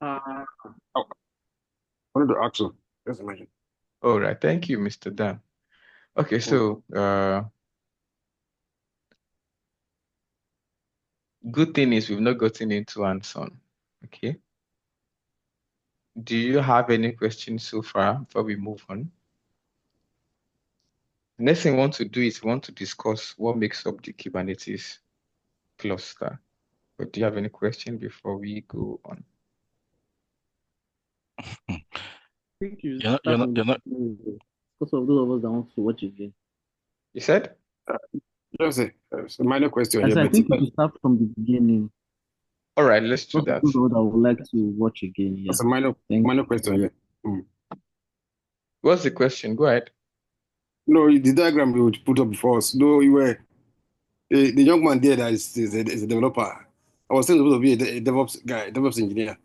Uh, oh, I wanted to ask you. Just imagine. All right, thank you, Mr. Dan. Okay, Okay. so good thing is we've not gotten into hands-on. Okay. Do you have any questions so far before we move on? The next thing we want to do is we want to discuss what makes up the Kubernetes cluster. But do you have any question before we go on? I think you You're not, you're start not, from the you're not, beginning because of those of us that want to watch again. You said? Uh, just a minor question I here, said, I but think you should start from the beginning All right, let's do because of that. those of us that would like to watch again. Yeah. that's a minor Thank minor you. question here. Mm. What's the question? Go ahead. No, the diagram you put up before us, though you were the young man there that is a developer. I was still supposed to be a DevOps guy, DevOps engineer.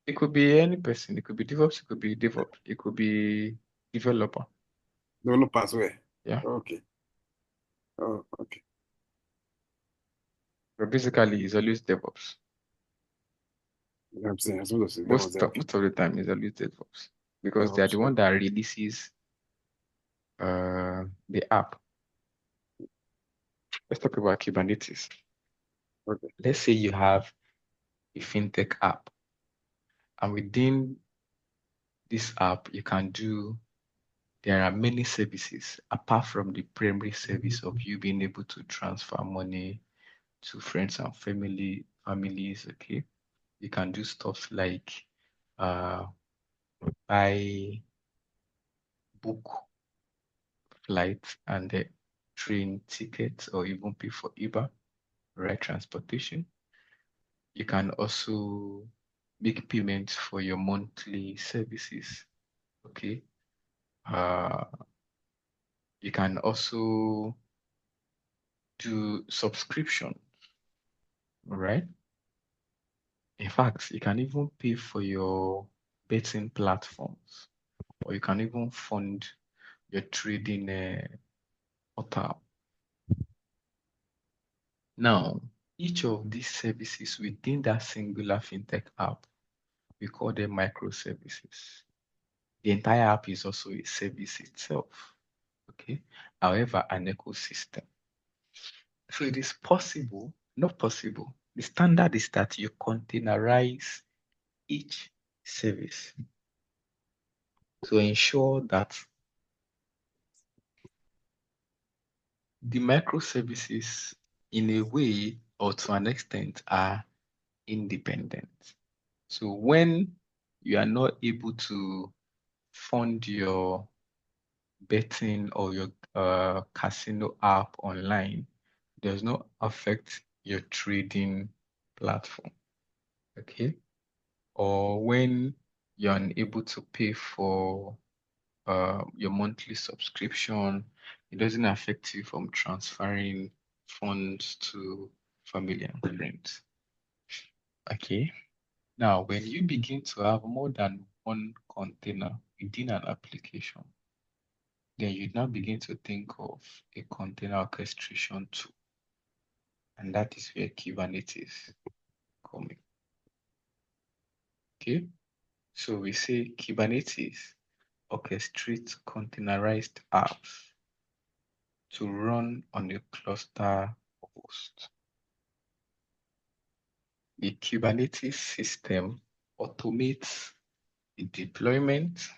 It could be any person. It could be DevOps, it could be DevOps, it could be developer. Developer as well. Yeah. Okay. Oh, okay. But basically, it's always DevOps. I'm saying I'm supposed to say DevOps Most there. of, Okay. most of the time, it's always DevOps because they are DevOps. the one that releases the app. Let's talk about Kubernetes. Okay. Let's say you have a fintech app, and within this app, there are many services apart from the primary service of you being able to transfer money to friends and families. Okay. You can do stuff like uh, buy, book flights and the train tickets, or even pay for Uber, right? Transportation. You can also make payments for your monthly services. Okay. Uh, you can also do subscription, right? In fact, you can even pay for your betting platforms, or you can even fund your trading portal. Now, each of these services within that singular fintech app, we call them microservices. The entire app is also a service itself, okay? However, an ecosystem. So it is possible, not possible. The standard is that you containerize each service to ensure that the microservices, in a way or to an extent, are independent. So when you are not able to fund your betting or your casino app online, does not affect your trading platform. Okay. Or when you're unable to pay for your monthly subscription, it doesn't affect you from transferring funds to family and friends. Okay. Now, when you begin to have more than one container within an application, then you now begin to think of a container orchestration tool, and that is where Kubernetes is coming. Okay, so we say Kubernetes orchestrates containerized apps to run on a cluster host. The Kubernetes system automates the deployment,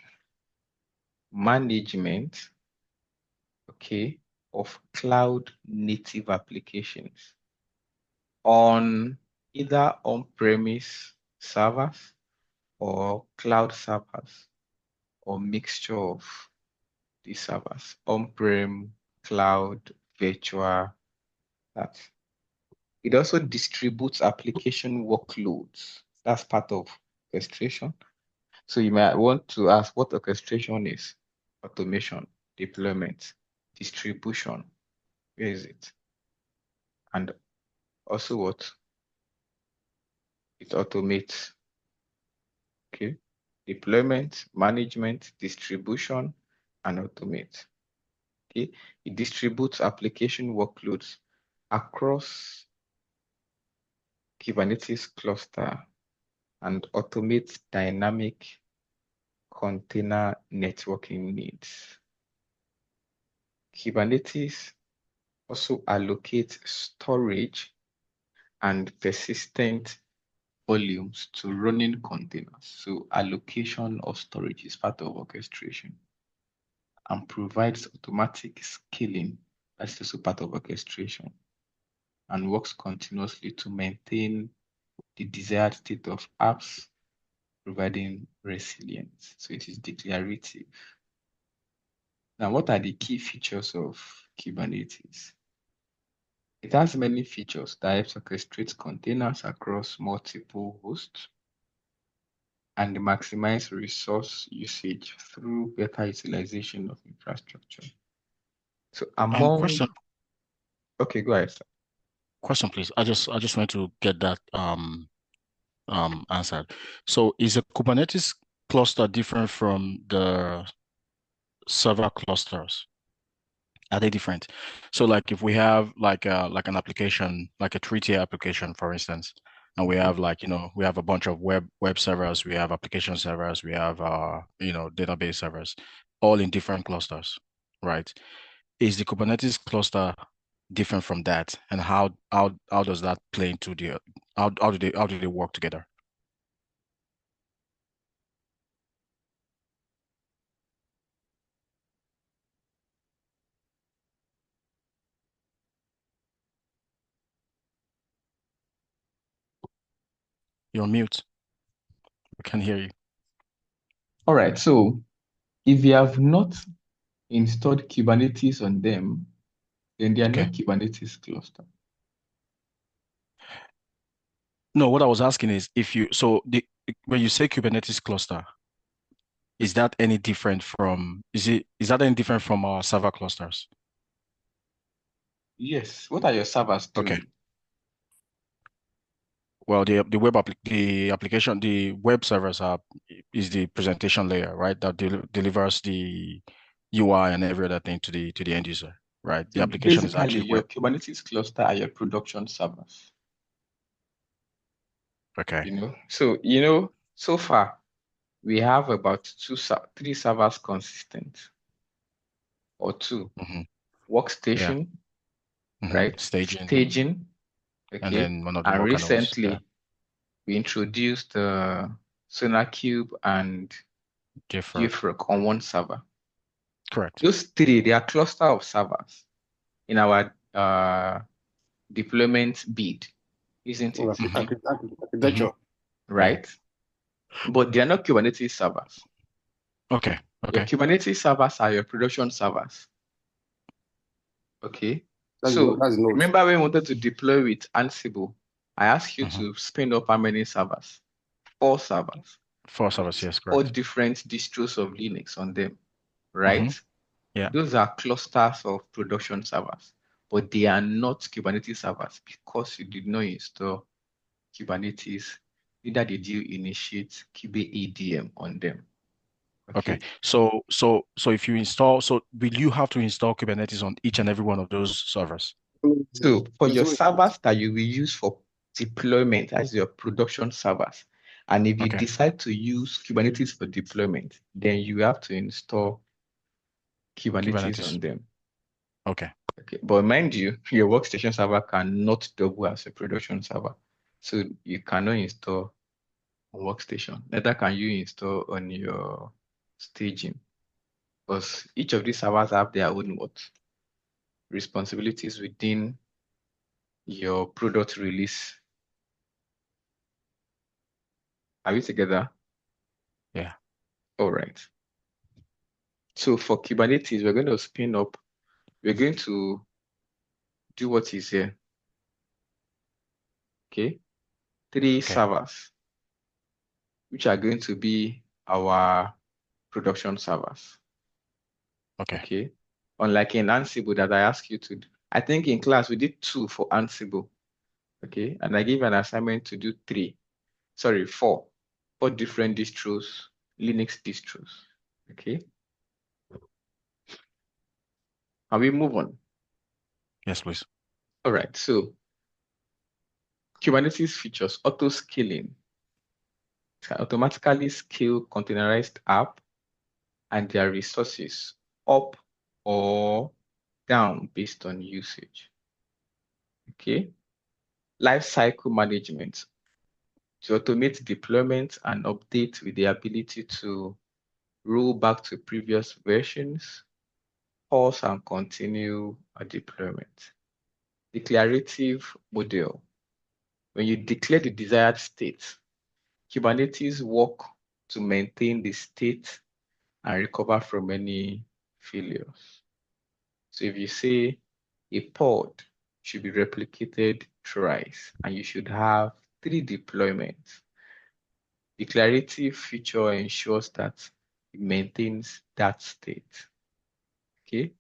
management, okay, of cloud native applications on either on-premise servers or cloud servers, or mixture of the servers, on-prem, cloud, virtual. That it also distributes application workloads. That's part of orchestration. So you might want to ask what orchestration is: automation, deployment, distribution. Where is it? And also what it automates. Okay. Deployment, management, distribution, and automate. Okay. It distributes application workloads across Kubernetes cluster and automate dynamic container networking needs. Kubernetes also allocates storage and persistent volumes to running containers. So allocation of storage is part of orchestration and provides automatic scaling. That's also part of orchestration and works continuously to maintain the desired state of apps, providing resilience. So it is declarative. Now, what are the key features of Kubernetes? It has many features that helps orchestrate containers across multiple hosts and maximize resource usage through better utilization of infrastructure. So Question, okay, go ahead, sir. question, please. I just want to get that answered. So is a Kubernetes cluster different from the server clusters? Are they different? So like if we have like an application, like a 3-tier application, for instance, and we have like, we have a bunch of web servers, we have application servers, we have database servers, all in different clusters, right? Is the Kubernetes cluster different from that? And how does that play into how do they work together? You're on mute. I can't hear you. All right, so if you have not installed Kubernetes on them, then they are Okay. not Kubernetes cluster. No, what I was asking is when you say Kubernetes cluster, is that any different from our server clusters? Yes. What are your servers doing? Okay. Well, the application, the web servers is the presentation layer, right? That delivers the UI and every other thing to the end user, right? The So application is basically, actually your web. Kubernetes cluster are your production servers. Okay. So far we have about 3 servers consistent or 2. Mm-hmm. Yeah. Workstation, Mm-hmm. right? Staging, and okay. then one of the And more kind of recently we introduced SonarQube and JFrog. JFrog on one server. Correct. Those 3, they are cluster of servers in our deployment bid, isn't it? Architecture. Right? But they are not Kubernetes servers. Okay. Your Okay. Kubernetes servers are your production servers. Okay. That's Remember when we wanted to deploy with Ansible, I asked you Mhm. to spin up how many servers? 4 servers. 4 servers, yes, All correct. different distros of Linux on them, right? Yeah. Those are clusters of production servers, but they are not Kubernetes servers because you did not install Kubernetes. Neither did you initiate KubeADM on them. Okay. So if you install, will you have to install Kubernetes on each and every one of those servers? So for your servers that you will use for deployment as your production servers, and if you Okay. decide to use Kubernetes for deployment, then you have to install Kubernetes on them. Okay. Okay. But mind you, your workstation server cannot double as a production server. So you cannot install on workstation. Neither can you install on your staging. Because each of these servers have their own responsibilities within your product release. Are we together? Yeah. All right. So for Kubernetes, we're going to do what is here. Okay. 3 servers, which are going to be our production servers. Okay. Unlike in Ansible that I asked you to do. I think in class we did 2 for Ansible. Okay. And I gave an assignment to do 4 different distros, Linux distros. Okay. Can we move on? Yes, please. All right. So Kubernetes features auto-scaling. It can automatically scale containerized app and their resources up or down based on usage. Okay. Lifecycle management to automate deployment and update with the ability to roll back to previous versions, pause and continue a deployment. Declarative model. When you declare the desired state, Kubernetes work to maintain the state and recover from any failures. So if you say a pod should be replicated thrice and you should have 3 deployments, declarative feature ensures that it maintains that state. Okay.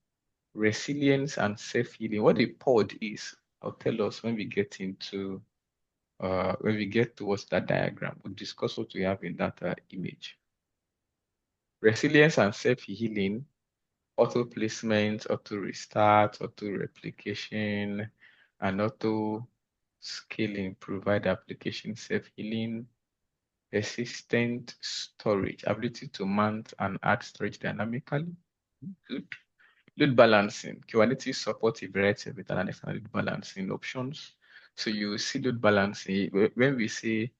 Resilience and self-healing. What a pod is, I'll tell us when we get towards that diagram. We'll discuss what we have in that image. Resilience and self-healing, auto placement, auto restart, auto replication, and auto scaling provide application self-healing. Persistent storage, ability to mount and add storage dynamically. Good. Load balancing. Kubernetes supports a variety of internal and external load balancing options. So you see load balancing when we say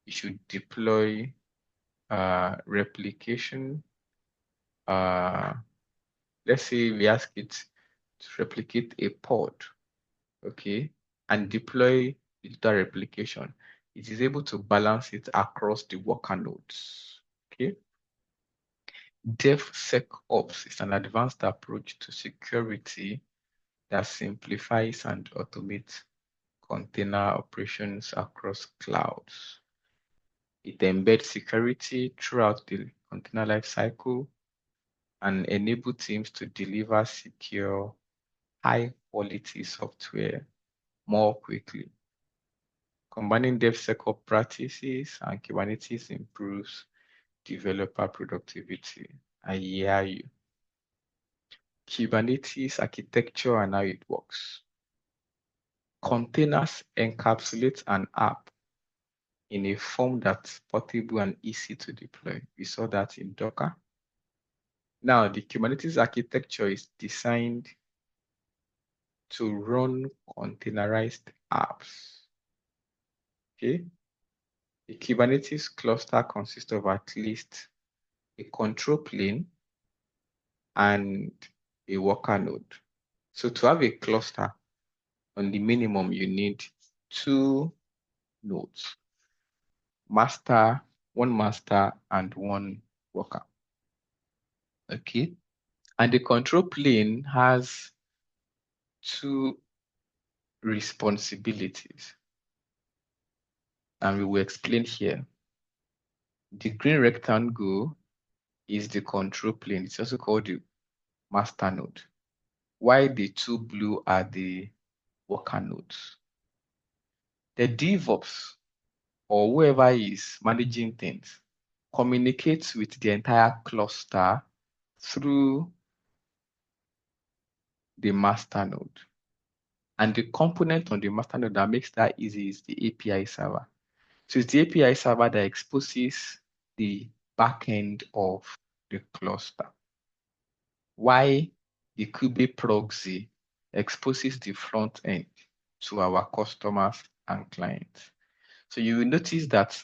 you should deploy replication. Let's say we ask it to replicate a pod, okay, and deploy digital replication. It is able to balance it across the worker nodes, okay. DevSecOps is an advanced approach to security that simplifies and automates container operations across clouds. It embeds security throughout the container lifecycle and enables teams to deliver secure, high-quality software more quickly. Combining DevSecOps practices and Kubernetes improves developer productivity. I hear you. Kubernetes architecture and how it works. Containers encapsulate an app in a form that's portable and easy to deploy. We saw that in Docker. Now, the Kubernetes architecture is designed to run containerized apps. Okay. The Kubernetes cluster consists of at least a control plane and a worker node. So to have a cluster, on the minimum, you need 2 nodes, one master and one worker. Okay. And the control plane has 2 responsibilities. And we will explain here. The green rectangle is the control plane. It's also called the master node, while the 2 blue are the worker nodes. The DevOps, or whoever is managing things, communicates with the entire cluster through the master node. And the component on the master node that makes that easy is the API server. So it's the API server that exposes the backend of the cluster. Why the Kube proxy exposes the front end to our customers and clients. So you will notice that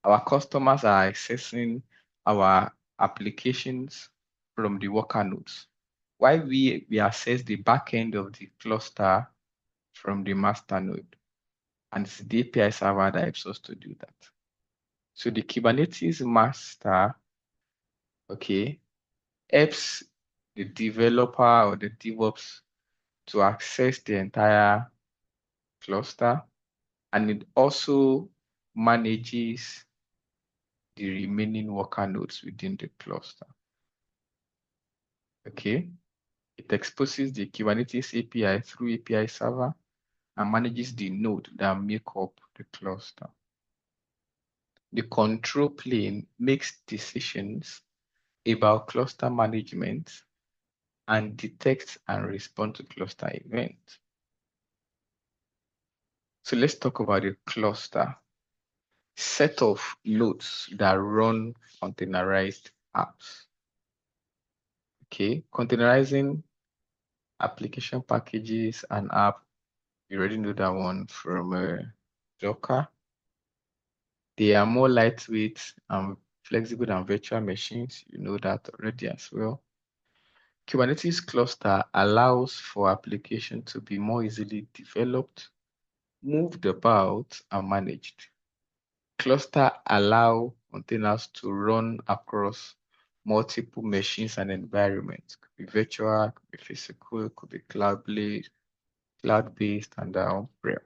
our customers are accessing our applications from the worker nodes, while we access the backend of the cluster from the master node. And it's the API server that helps us to do that. So the Kubernetes master, okay, helps the developer or the DevOps to access the entire cluster, and it also manages the remaining worker nodes within the cluster. Okay, it exposes the Kubernetes API through API server and manages the node that make up the cluster. The control plane makes decisions about cluster management and detects and responds to cluster events. So let's talk about a cluster. Set of nodes that run containerized apps. Okay, containerizing application packages and app. You already know that one from Docker. They are more lightweight and flexible than virtual machines. You know that already as well. Kubernetes cluster allows for application to be more easily developed, moved about, and managed. Cluster allow containers to run across multiple machines and environments. Could be virtual, could be physical, could be cloud-based, and on-prem.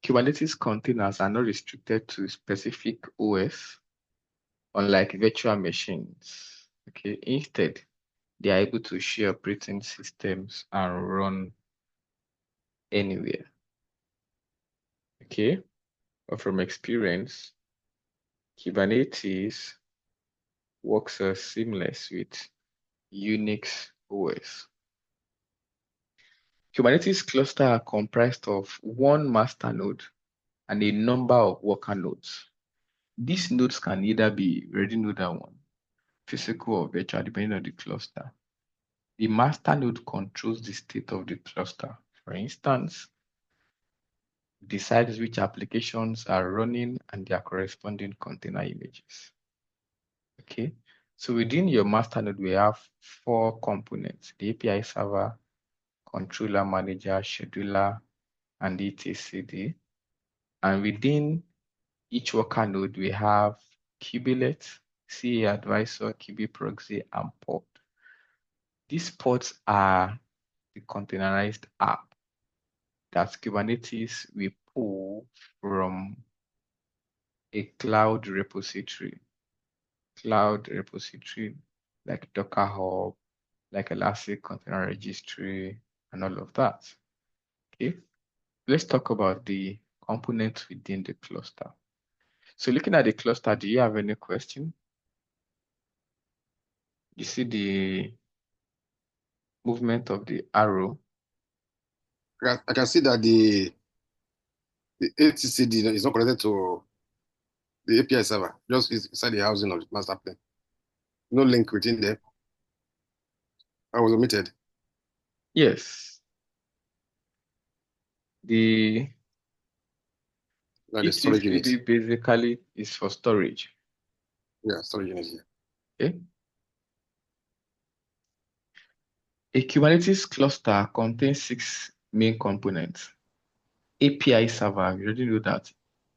Kubernetes containers are not restricted to specific OS, unlike virtual machines. Okay, instead, they are able to share operating systems and run anywhere. Okay, but from experience, Kubernetes works seamless with Unix OS. Kubernetes clusters are comprised of one master node and a number of worker nodes. These nodes can either be, we already know that one, physical or virtual, depending on the cluster. The master node controls the state of the cluster. For instance, decides which applications are running and their corresponding container images. Okay, so within your master node, we have 4 components: the API server, controller manager, scheduler, and etcd. And within each worker node, we have kubelet, CA advisor, kube proxy, and pod. These pods are the containerized app that Kubernetes will pull from a cloud repository like Docker Hub, like Elastic Container Registry, and all of that. Okay, let's talk about the components within the cluster. So looking at the cluster, do you have any question? You see the movement of the arrow? I can see that the etcd is not connected to the API server, just inside the housing of the master plane. No link within there. I was omitted. Yes. The Like the storage unit. etcd basically is for storage. Yeah, storage unit here. Okay. A Kubernetes cluster contains 6 main components. API server, you already know that,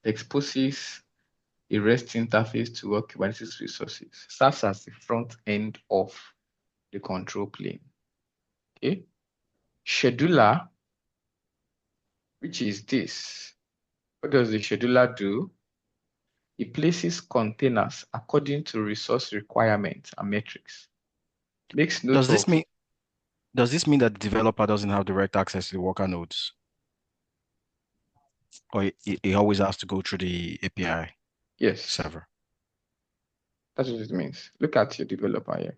exposes a REST interface to all Kubernetes resources, serves as the front end of the control plane. Okay. Scheduler, which is this. What does the scheduler do? It places containers according to resource requirements and metrics. Makes note Does this of, mean that the developer doesn't have direct access to the worker nodes? Or he always has to go through the API yes, server? that's what it means. Look at your developer here.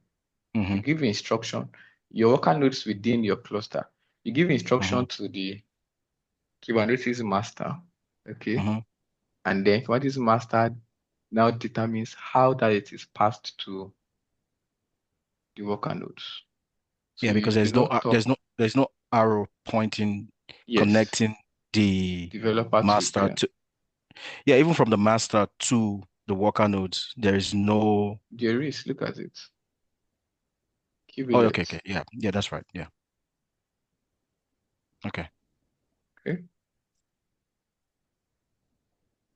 Mm-hmm. You give instruction, your worker nodes within your cluster. You give instruction to the Kubernetes master, okay? Mm-hmm. And then Kubernetes master now determines how that it is passed to the worker nodes. So Yeah, you because do not talk, there's no arrow pointing yes, connecting the developer to master to even from the master to the worker nodes, there is no. there is, look at it. Oh, okay, Kubelet. yeah, that's right. Yeah. Okay. Okay.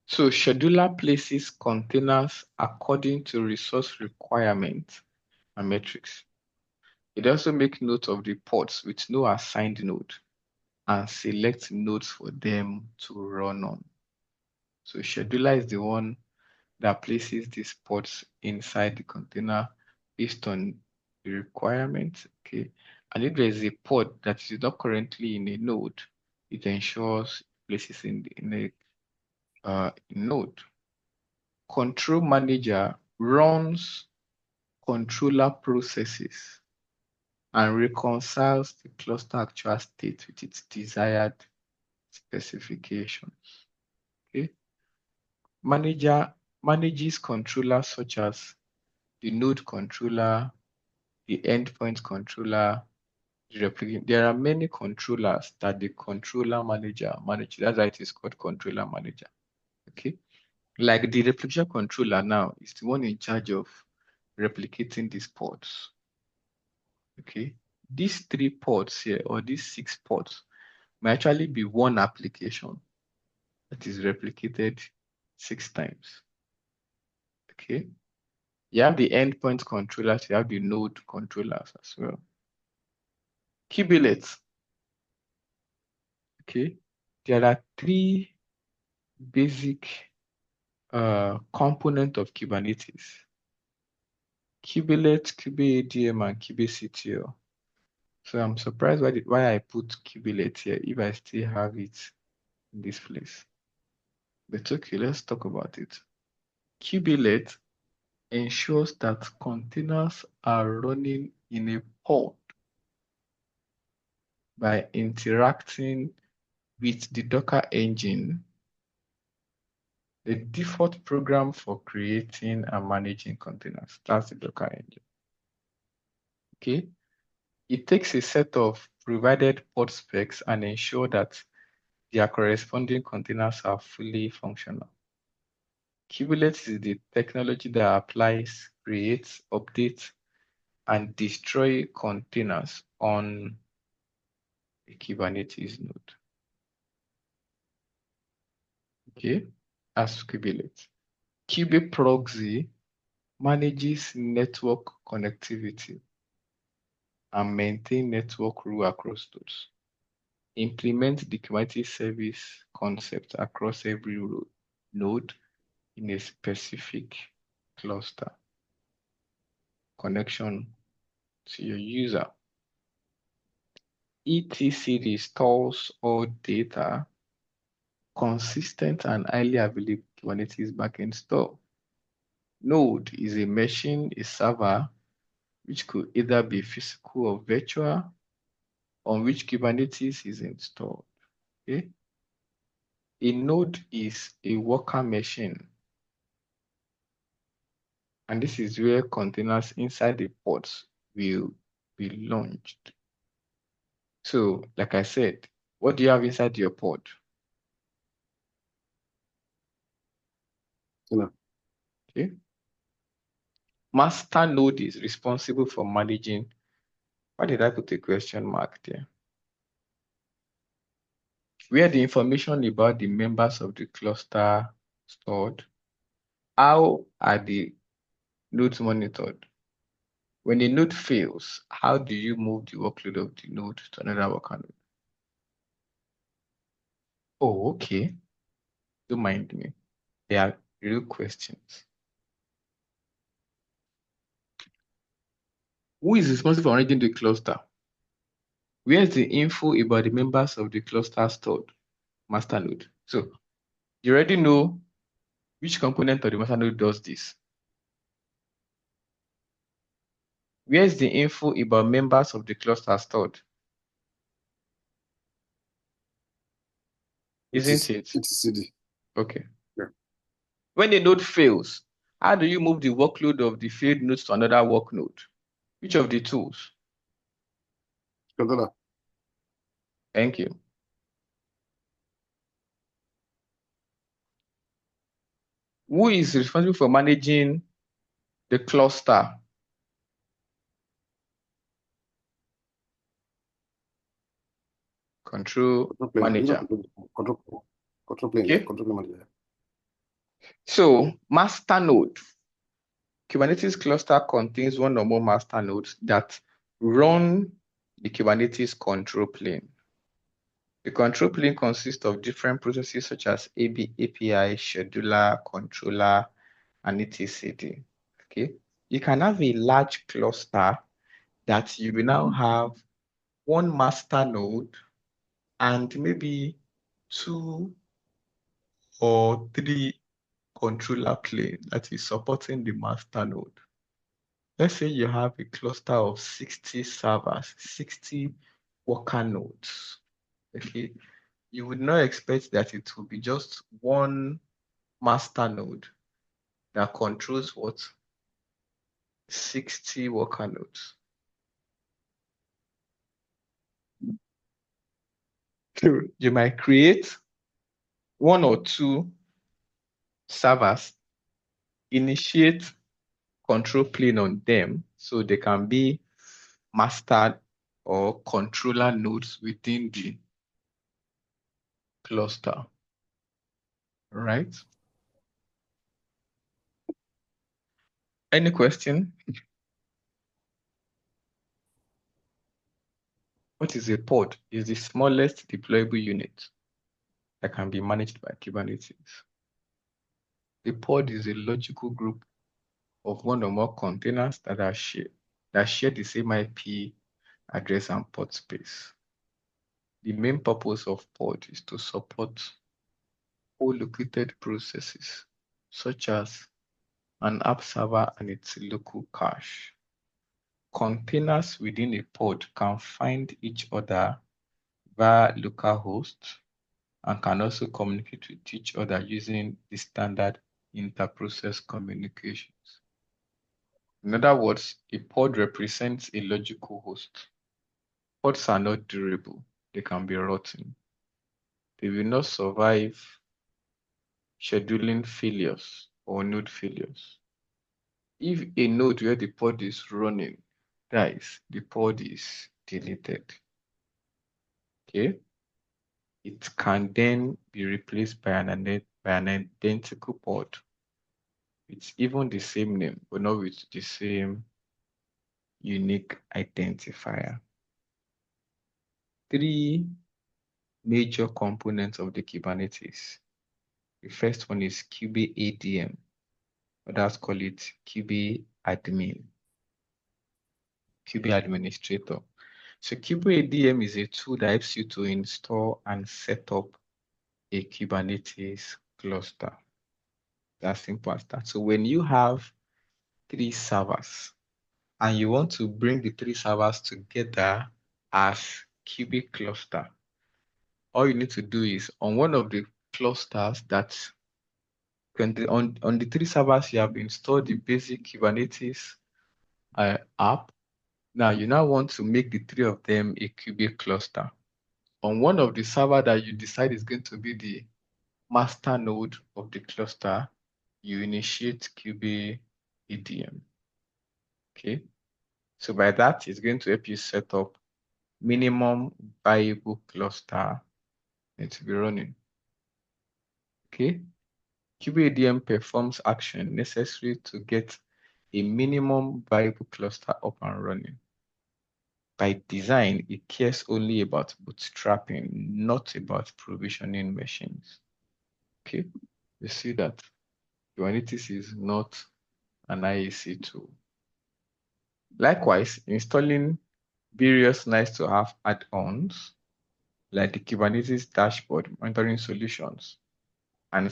So scheduler places containers according to resource requirements and metrics. It also makes note of the pods with no assigned node and select nodes for them to run on. So scheduler is the one that places these pods inside the container based on the requirements. Okay. And if there is a pod that is not currently in a node, it ensures it places in a node. Control manager runs controller processes and reconciles the cluster actual state with its desired specifications. Okay. Manager manages controllers such as the node controller, the endpoint controller, the replication. There are many controllers that the controller manager manages. That's why it is called controller manager. Okay. Like the replication controller now is the one in charge of replicating these pods. Okay. These 3 pods here, or these 6 pods, may actually be one application that is replicated 6 times. Okay. You have the endpoint controllers, you have the node controllers as well. Key billets. Okay. There are 3 basic components of Kubernetes: kubelet, kubeadm, and kubectl. So I'm surprised why I put kubelet here if I still have it in this place. But okay, let's talk about it. Kubelet ensures that containers are running in a pod by interacting with the Docker engine, the default program for creating and managing containers. That's the Docker engine. Okay. It takes a set of provided pod specs and ensure that their corresponding containers are fully functional. Kubernetes is the technology that applies, creates, updates, and destroys containers on a Kubernetes node. Okay, as Kubernetes. Kubeproxy manages network connectivity and maintain network rule across nodes. Implement the Kubernetes service concept across every node in a specific cluster. Connection to your user. etc stores all data consistent and highly available Kubernetes backend store. Node is a machine, a server, which could either be physical or virtual, on which Kubernetes is installed. Okay? A node is a worker machine, and this is where containers inside the pods will be launched. So, like I said, what do you have inside your pod? Okay. Master node is responsible for managing. Why did I put a question mark there? Where the information about the members of the cluster stored. How are the nodes monitored? When a node fails, how do you move the workload of the node to another worker node? Oh, okay. Don't mind me. They are real questions. Who is responsible for managing the cluster? Where is the info about the members of the cluster stored? Master node. So you already know which component of the master node does this. Where is the info about members of the cluster stored? Isn't it? etcd. Okay. Yeah. When a node fails, how do you move the workload of the failed nodes to another work node? Which of the tools? Controller. Thank you. Who is responsible for managing the cluster? Control plane. manager. Control plane. Okay. Yeah, control plane manager. So master node. Kubernetes cluster contains one or more master nodes that run the Kubernetes control plane. The control plane consists of different processes such as API, scheduler, controller, and etcd. Okay. You can have a large cluster that you will now have one master node and maybe 2 or 3 controller planes that is supporting the master node. Let's say you have a cluster of 60 servers, 60 worker nodes. Okay. you would not expect that it will be just one master node that controls what? 60 worker nodes. So you might create one or two servers, initiate control plane on them so they can be master or controller nodes within the cluster, right? Any question? What is a pod? It's the smallest deployable unit that can be managed by Kubernetes. The pod is a logical group of one or more containers that share the same IP address and port space. The main purpose of pod is to support co-located processes, such as an app server and its local cache. Containers within a pod can find each other via localhost and can also communicate with each other using the standard inter-process communications. In other words, a pod represents a logical host. Pods are not durable. They can be rotten. They will not survive scheduling failures or node failures. If a node where the pod is running dies, the pod is deleted. Okay? It can then be replaced by an identical pod. It's even the same name, but not with the same unique identifier. Three major components of the Kubernetes. The first one is KubeADM. Others call it KubeAdmin, Kube administrator. So KubeADM is a tool that helps you to install and set up a Kubernetes cluster. That's simple as that. So when you have 3 servers and you want to bring the 3 servers together as Kube cluster, all you need to do is on one of the clusters that on the 3 servers you have installed the basic Kubernetes app. Now you now want to make the 3 of them a Kube cluster. On one of the server that you decide is going to be the master node of the cluster, you initiate KubeADM. Okay, so by that, it's going to help you set up minimum viable cluster and to be running. Okay, KubeADM performs action necessary to get a minimum viable cluster up and running. By design, it cares only about bootstrapping, not about provisioning machines. Okay, you see that Kubernetes is not an IAC tool. Likewise, installing various nice-to-have add-ons like the Kubernetes dashboard monitoring solutions and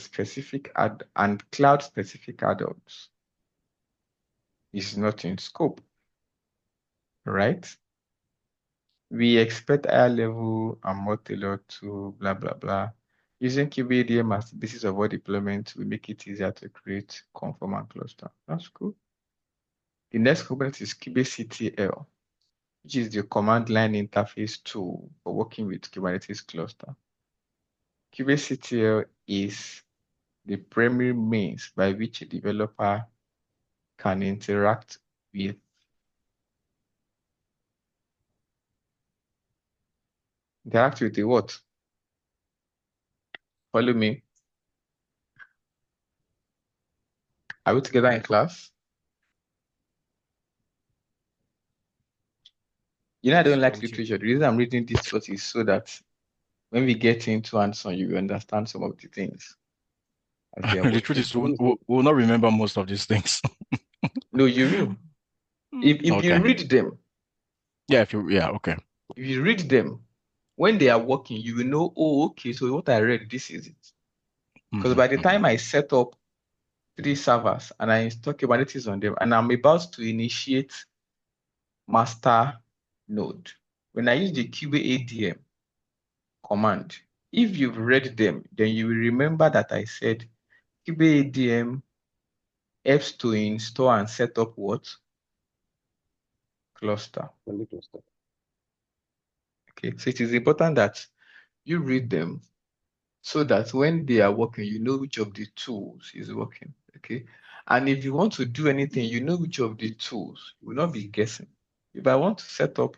cloud-specific add-ons is not in scope, right? We expect higher level and more tailored to blah, blah, blah. Using KubeADM as the basis of all deployment will make it easier to create conform and cluster. That's cool. The next component is kubectl, which is the command line interface tool for working with Kubernetes cluster. kubectl is the primary means by which a developer can interact with the what? Follow me. Are we together in class? You know, I don't like literature. The reason I'm reading this first is so that when we get into hands-on, you will understand some of the things. The truth is, we'll not remember most of these things. No, you will. If Okay. you read them. Yeah, okay. If you read them, when they are working, you will know, oh, okay, so what I read, this is it. Because by the time I set up 3 servers and I install Kubernetes on them, and I'm about to initiate master node, when I use the KubeADM command, If you've read them, then you will remember that I said KubeADM helps to install and set up what? Cluster. Only cluster. Okay, so it is important that you read them so that when they are working, you know which of the tools is working. Okay. And if you want to do anything, you know which of the tools. You will not be guessing. If I want to set up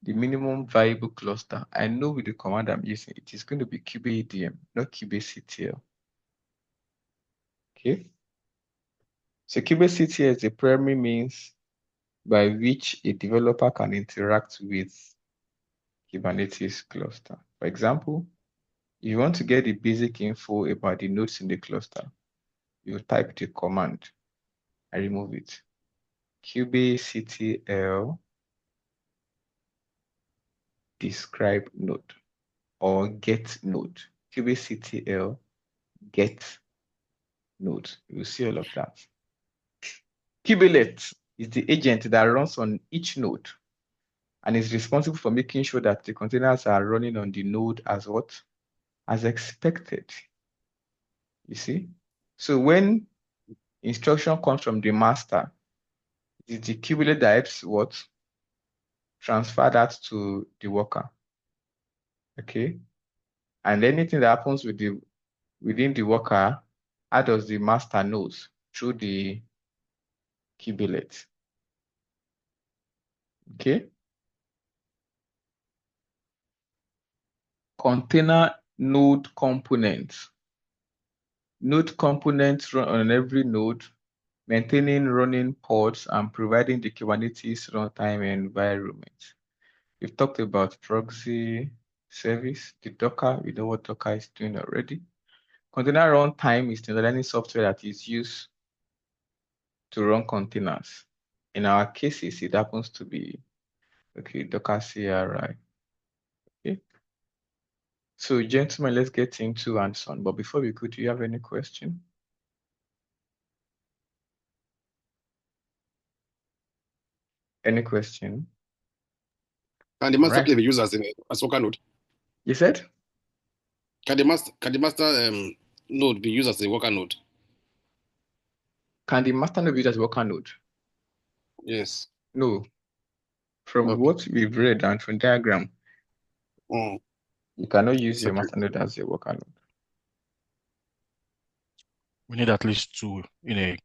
the minimum viable cluster, I know with the command I'm using, it is going to be kubeadm, not kubectl. Okay. So kubectl is the primary means by which a developer can interact with Kubernetes cluster. For example, if you want to get the basic info about the nodes in the cluster, you type the command. I remove it. kubectl describe node or get node. kubectl get node. You will see all of that. Kubelet is the agent that runs on each node and is responsible for making sure that the containers are running on the node as what? As expected. You see? So when instruction comes from the master, it is the kubelet that helps what? Transfer that to the worker. Okay. And anything that happens within the worker, how does the master knows? Through the kubelet. Okay. Container node components. Node components run on every node, maintaining running pods and providing the Kubernetes runtime environment. We've talked about proxy service, the Docker. We know what Docker is doing already. Container runtime is the learning software that is used to run containers. In our cases, it happens to be, okay, Docker CRI. Okay. So, gentlemen, let's get into hands-on. But before we go, do you have any question? Any question? Can the master Right. play be used as worker node? You said? Can the master node be used as a worker node? Can the master node be used as worker node? Yes. No. From Okay. what we've read and from diagram, Mm. you cannot use your Separate. master node as your worker node. We need at least two in a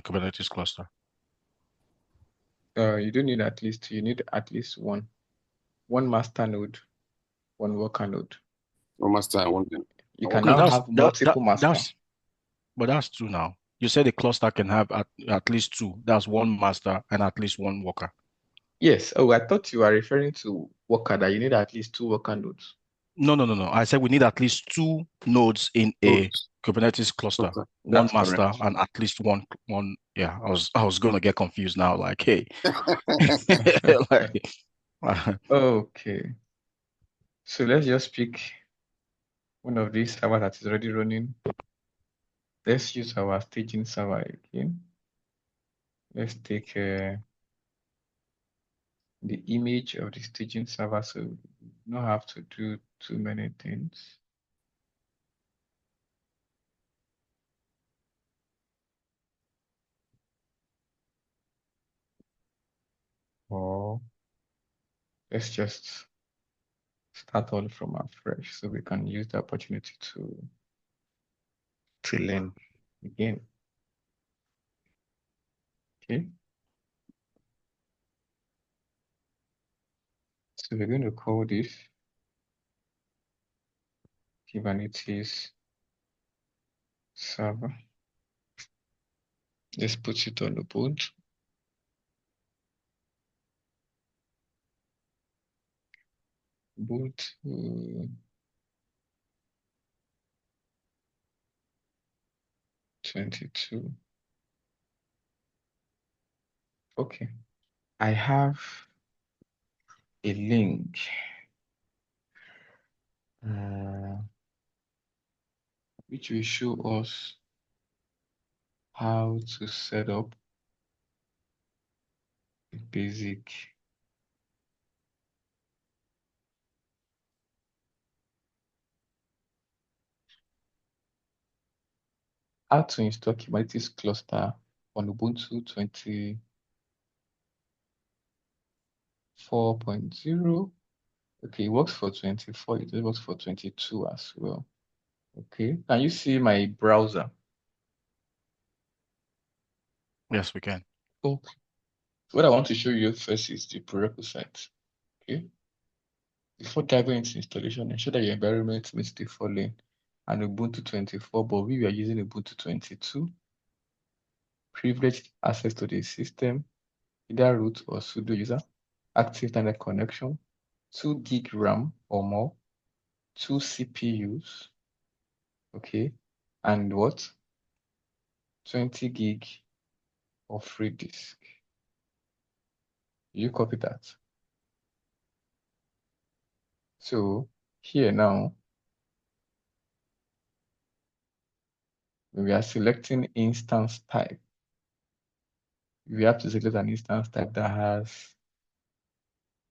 Kubernetes cluster. You don't need at least two, you need at least one. One master node, one worker node. One master and one thing. You A can worker now node. have multiple masters. That's two now. You said a cluster can have at least two. That's one master and at least one worker. Yes. Oh, I thought you were referring to worker, that you need at least two worker nodes. No. I said we need at least two nodes in a Nodes. Kubernetes cluster. Cluster. One That's master correct. and at least one. Yeah, I was gonna get confused now. Like, hey, like, Okay. So let's just pick one of these servers that is already running. Let's use our staging server again. Let's take the image of the staging server, so we don't have to do too many things. Or let's just start all from afresh so we can use the opportunity to learn again. Okay. So we're going to call this Kubernetes server. Let's put it on the board. Boot 22. Okay. I have a link. Which will show us how to set up a basic . how to install Kubernetes cluster on Ubuntu 24.0. Okay, it works for 24, it works for 22 as well. Okay, can you see my browser? Yes, we can. Oh, what I want to show you first is the prerequisites. Okay, before diving into installation, ensure that your environment meets the following: an Ubuntu 24, but we are using Ubuntu 22. Privileged access to the system, either root or sudo user. Active internet connection. 2 gig RAM or more. 2 CPUs. Okay, and what? 20 gig of free disk. You copy that. So here now, we are selecting instance type. We have to select an instance type that has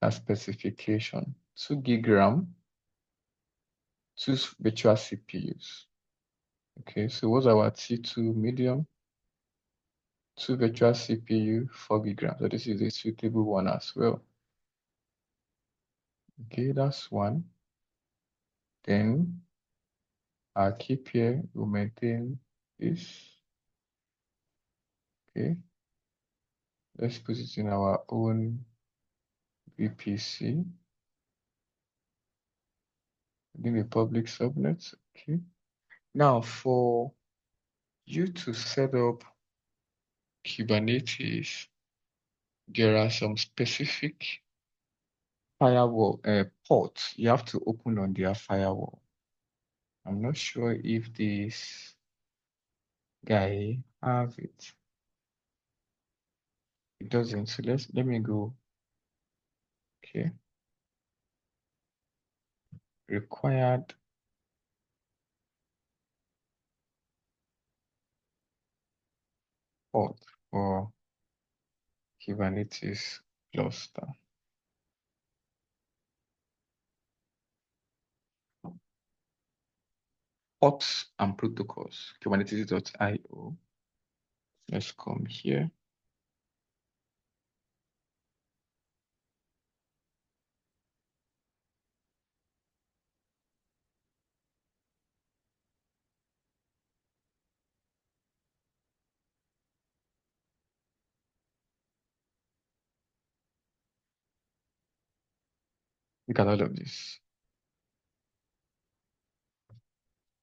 a specification. 2 gig RAM, 2 virtual CPUs. Okay, so what's our T2 medium? 2 virtual CPU, 4 gig RAM. So this is a suitable one as well. Okay, that's one. Then our keep here will maintain this. Okay, let's put it in our own VPC. Within a public subnet. Okay. Now for you to set up Kubernetes, there are some specific firewall ports you have to open on their firewall. I'm not sure if this guy have it. It doesn't. So let me go. Okay. Required port for Kubernetes cluster. Ports and protocols. Kubernetes.io. Let's come here. Look at all of this.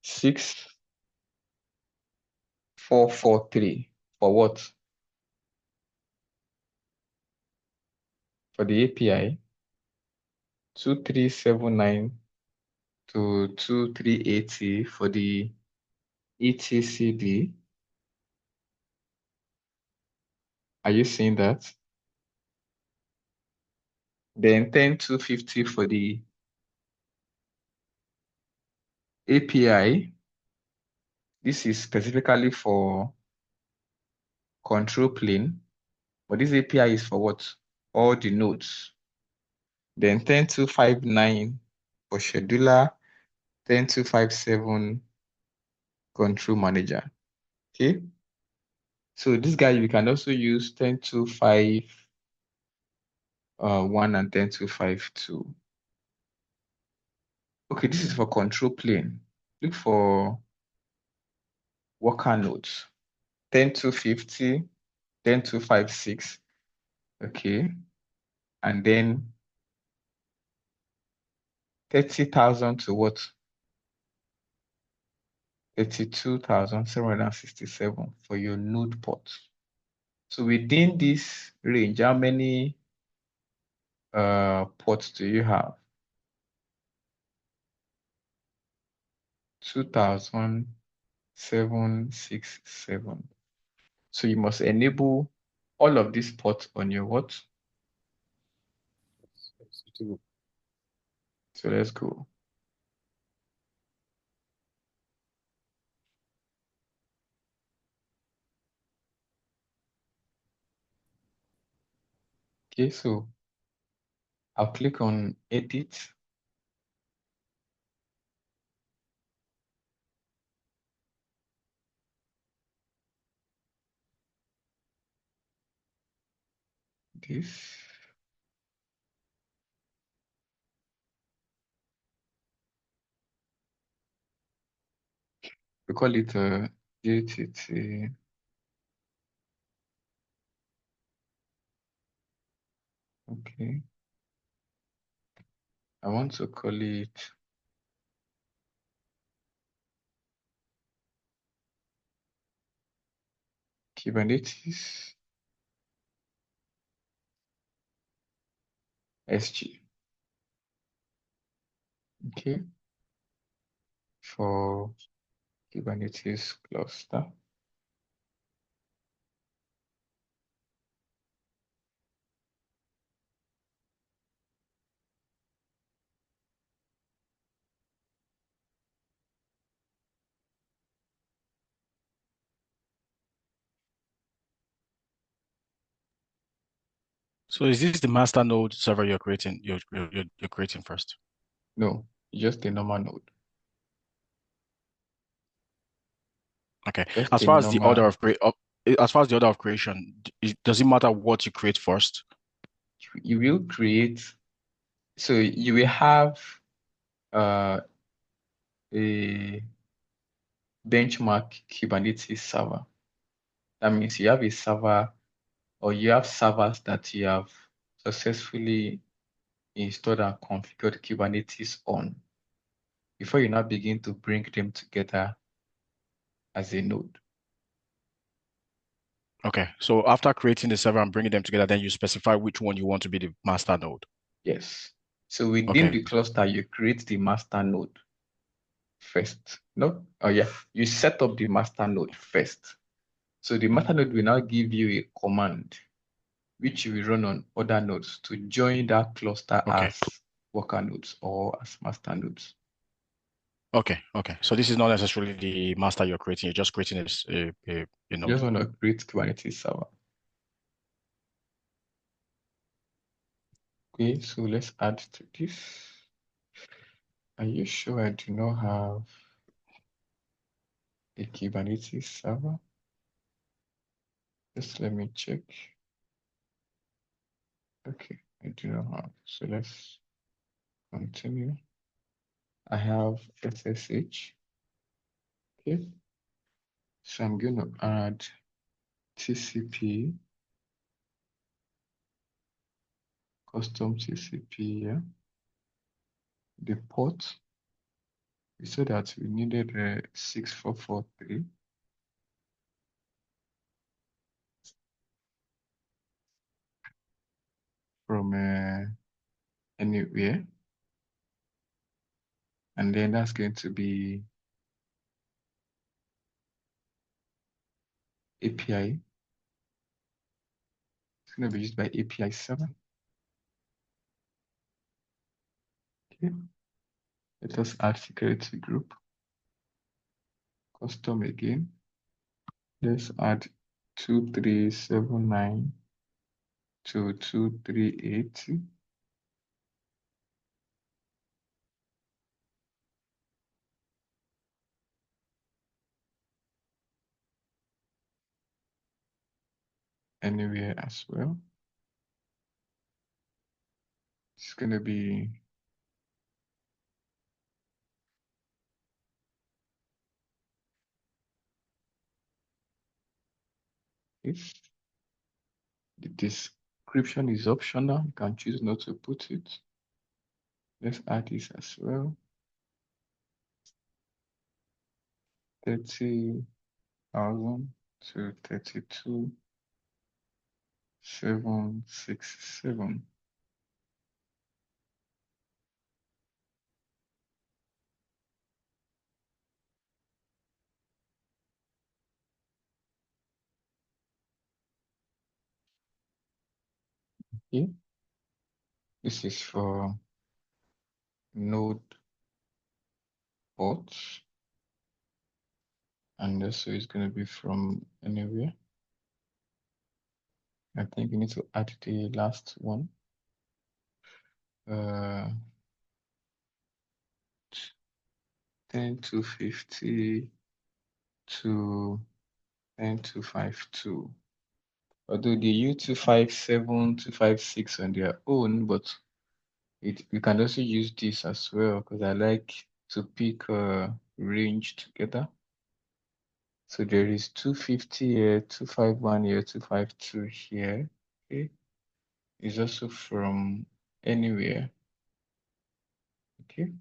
6443 for what? For the API. 2379 to 2380 for the etcd. Are you seeing that? Then 10250 for the API. This is specifically for control plane, but this API is for what? All the nodes. Then 10259 for scheduler, 10257 control manager. Okay. So this guy you can also use 10251 and 10252. Okay, this is for control plane. Look for worker nodes. 10250, 10256. Okay. And then 30,000 to what? 32,767 for your node port. So within this range, how many ports do you have? 2,767. So you must enable all of these ports on your what? Suitable. So let's go. Okay, so I'll click on edit. this. We call it GTT. Okay. I want to call it Kubernetes SG. Okay. For Kubernetes cluster. So is this the master node server you're creating? You're creating first. No, just a normal node. Okay. Just As a far as the order normal. as far as the order of creation, does it matter what you create first? You will create. So you will have a benchmark Kubernetes server. That means you have a server, or you have servers that you have successfully installed and configured Kubernetes on before you now begin to bring them together as a node. Okay. So after creating the server and bringing them together, then you specify which one you want to be the master node. Yes. So within Okay. the cluster, you create the master node first. No? Oh yeah. You set up the master node first. So the master node will now give you a command which you will run on other nodes to join that cluster Okay. as worker nodes or as master nodes. Okay. Okay. So this is not necessarily the master you're creating. You're just creating a You node. just want to create Kubernetes server. Okay, so let's add to this. Are you sure I do not have a Kubernetes server? Just let me check. Okay, I do not have. So let's continue. I have SSH. Okay, so I'm going to add TCP, custom TCP here. The port, we said that we needed 6443. From anywhere. And then that's going to be API. It's going to be used by API 7. Okay. Let us add security group. Custom again. Let's add 2379 to 2380. Anywhere as well. It's going to be this. The description is optional. You can choose not to put it. Let's add this as well. 30,000 to 32,767. Okay. This is for node ports, and also it's going to be from anywhere. I think we need to add the last one. 10 to 50 to 10 to 52. Although they use 257, 256 on their own, but we can also use this as well because I like to pick a range together. So there is 250 here, 251 here, 252 here. Okay. It's also from anywhere. Okay.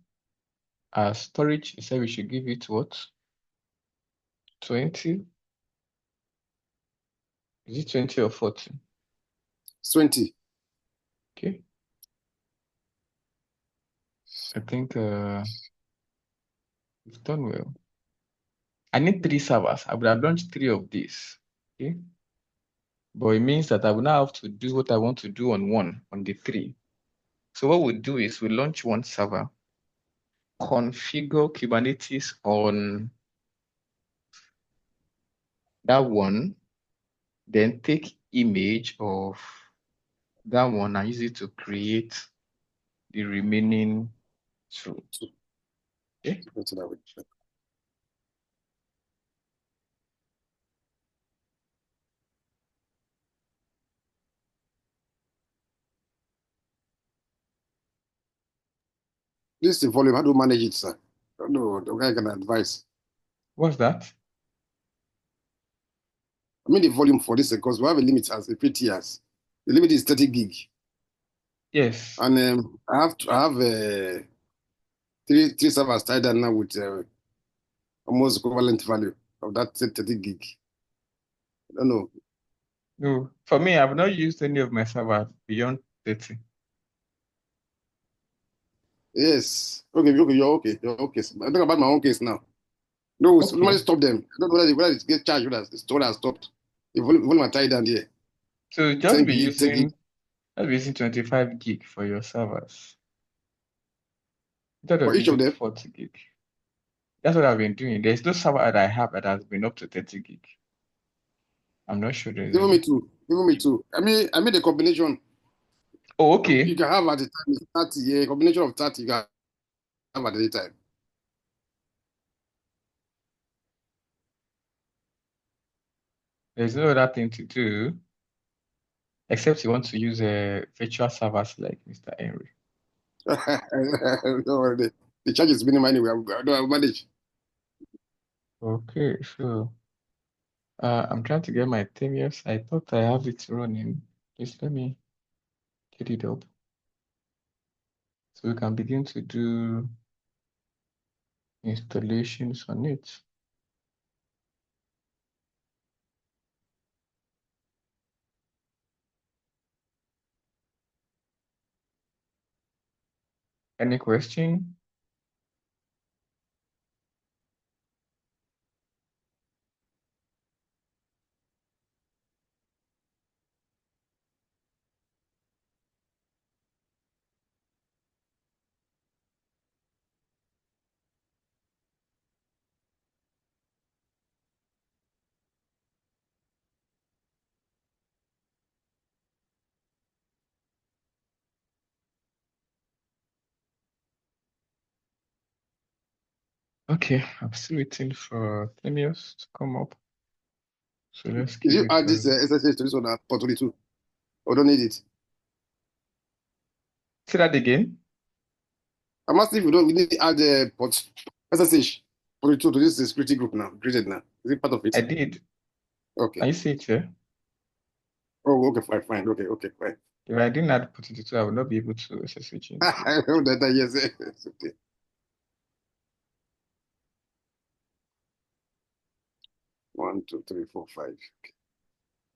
Storage, you said we should give it what? 20? Is it 20 or 40? It's 20. Okay. I think we've done well. I need 3 servers. I would have launched 3 of these. Okay. But it means that I will now have to do what I want to do on the 3. So what we'll do is we'll launch 1 server, configure Kubernetes on that one, then take image of that one and use it to create the remaining 2. Okay. Go to that way. This is the volume. How do you manage it, sir? I don't know. The guy can advise. What's that? I mean the volume for this because we have a limit as a 50 years. The limit is 30 gig. Yes. And I have three servers tied down now with almost equivalent value of that 30 gig. I don't know. No, for me, I've not used any of my servers beyond 30. Yes. Okay, you're okay. You're okay. I think about my own case now. No, somebody Okay. stop them. I don't know whether it gets charged, whether it's told has stopped. The volume are tied down there. So just 10 be gig, 10 gig. 25 gig for your servers instead For of each of using them. 40 gig. That's what I've been doing. There's no server that I have that has been up to 30 gig. I'm not sure there's Even me any. too. Even me too. I made a combination. Oh, You okay. can have at the time is 30, yeah, a combination of 30 you can have at the time. There's no other thing to do except you want to use a virtual servers like Mr. Henry. Don't worry, the charge is minimum anyway. I'll manage. Okay, so I'm trying to get my Themius. I thought I have it running. Just let me get it up so we can begin to do installations on it. Any question? Okay, I'm still waiting for Themius to come up. So let's Did give you it add this a... SSH to this one at port 22? Or don't need it? Say that again. I'm asking if you don't need to add port SSH 42 to this security group now, created now. Is it part of it? I did. Okay. Can you see it here? Oh, okay, fine. Okay, fine. If I didn't add put it, I would not be able to SSH into it. I know that, yes. It's okay. 1, 2, 3, 4, 5.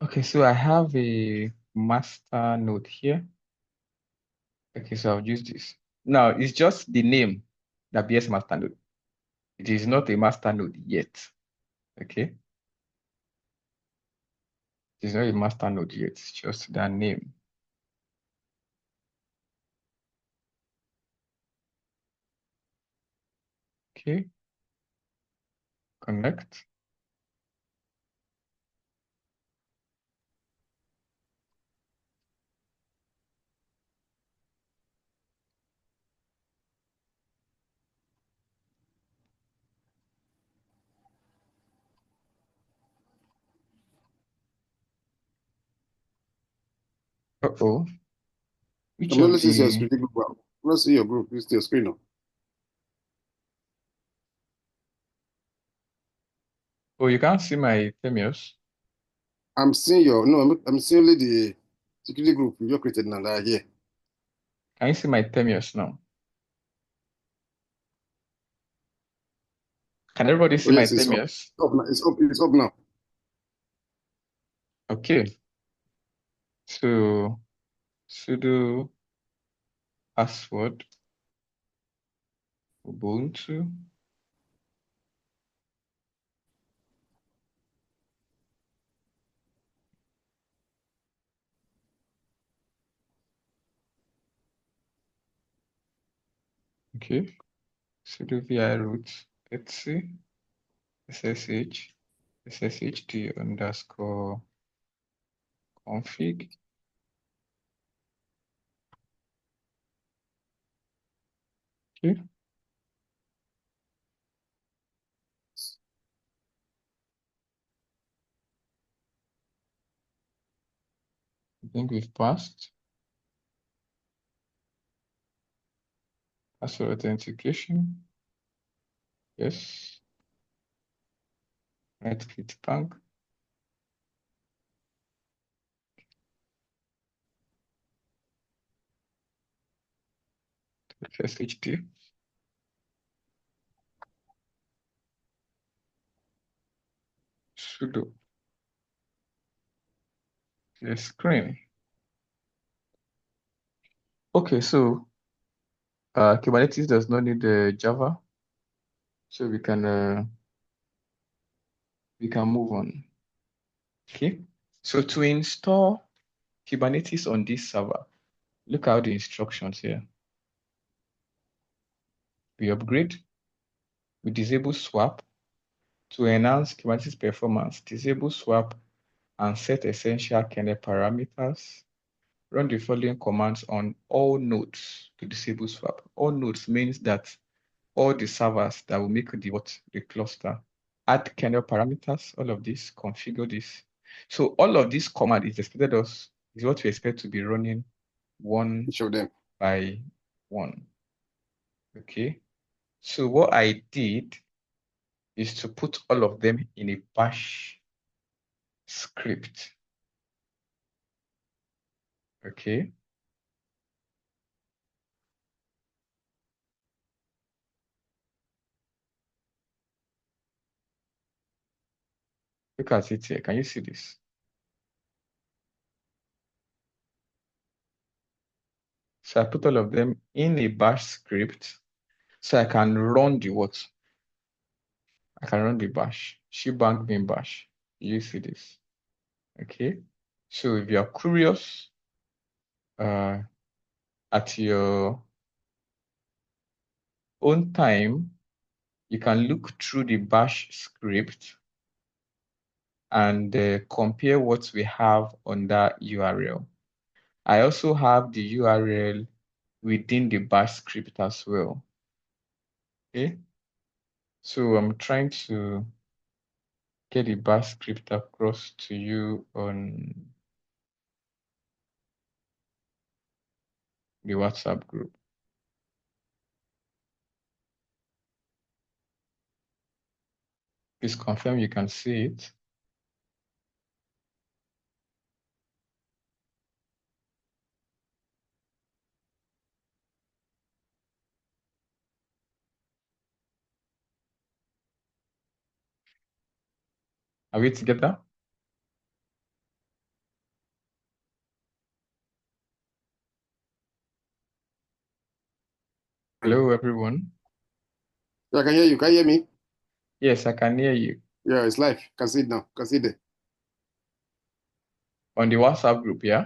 Okay, so I have a master node here. Okay, so I'll use this. Now, it's just the name, the BS master node. It is not a master node yet. Okay, it is not a master node yet. It's just the name. Okay, connect. Uh-oh. Which I'm not of listening to your the... security group. Well, I'm not seeing your group. It's your screen now. Oh, you can't see my Themios? I'm seeing your no. I'm seeing only the security group you created now that are here. Can you see my Themios now? Can everybody Oh see my yes, it's up. Themios? Up now. It's up. It's up now. Okay. So sudo password Ubuntu. Okay. Sudo vi root etc sshd underscore config. Okay. I think we've passed. Password authentication. Yes. Right click bank. SSHD. Sudo. Yes, screen. Okay, so Kubernetes does not need Java, so we can move on. Okay, so to install Kubernetes on this server, look at the instructions here. We upgrade, we disable swap to enhance Kubernetes performance. Disable swap and set essential kernel parameters. Run the following commands on all nodes to disable swap. All nodes means that all the servers that will make the cluster. Add kernel parameters, all of this, configure this. So all of this command is what we expect to be running one Each of them. by one. Okay. So what I did is to put all of them in a bash script. Okay. Look at it here. Can you see this? So I put all of them in a bash script so I can run the what? I can run the bash. Shebang bin bash. You see this? Okay. So if you are curious, at your own time, you can look through the bash script and compare what we have on that URL. I also have the URL within the bash script as well. Okay. So I'm trying to get the bash script across to you on the WhatsApp group. Please confirm you can see it. Are we together? Hello, everyone. Yeah, I can hear you. Can you hear me? Yes, I can hear you. Yeah, it's live. Can see it now. Can see it. On the WhatsApp group, yeah?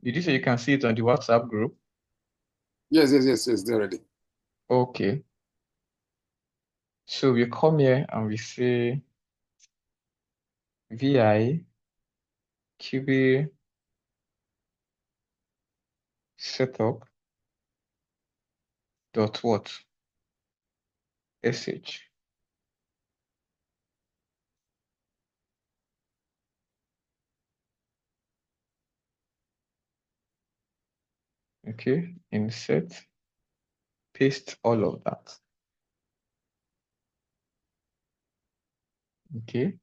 Did you say you can see it on the WhatsApp group? Yes, yes, yes, yes. They're ready. Okay. So we come here and we say vi qb setup dot what sh. Okay, insert, paste all of that. Okay.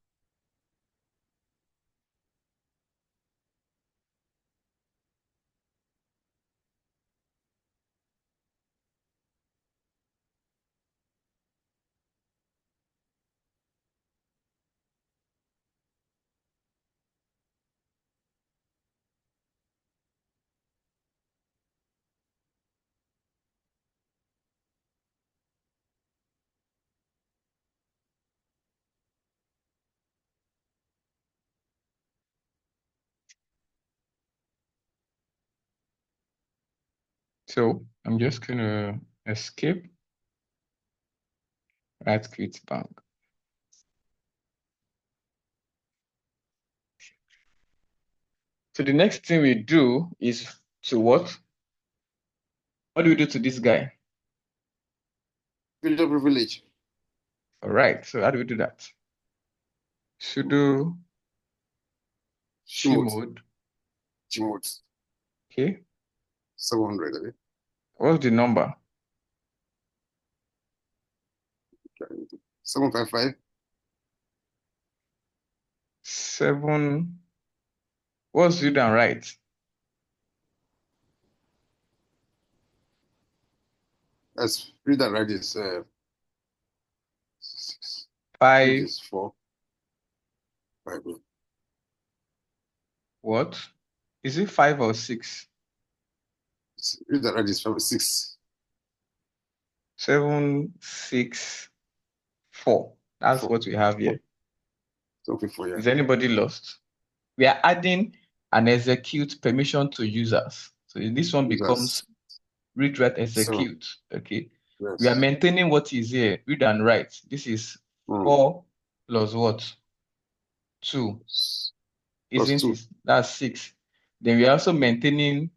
So I'm just gonna escape, right quit bank. So the next thing we do is to what? What do we do to this guy? Filter privilege. All right, so how do we do that? Sudo Chmod. chmod. Chmod. Okay. 700. Okay? What's the number? 755. 7. What's read and write? That's read and write is 6. Read 5. is 4. 5. What? Is it 5 or 6? Read and write is 6. 7, 6, 4. That's 4. what we have here. Okay, 4, yeah. Is anybody lost? We are adding an execute permission to users. So this one becomes Users. read, write, 7. execute. Okay. Yes. We are maintaining what is here, read and write. This is 4 plus what? 2, Plus isn't 2. it? That's 6. Then we are also maintaining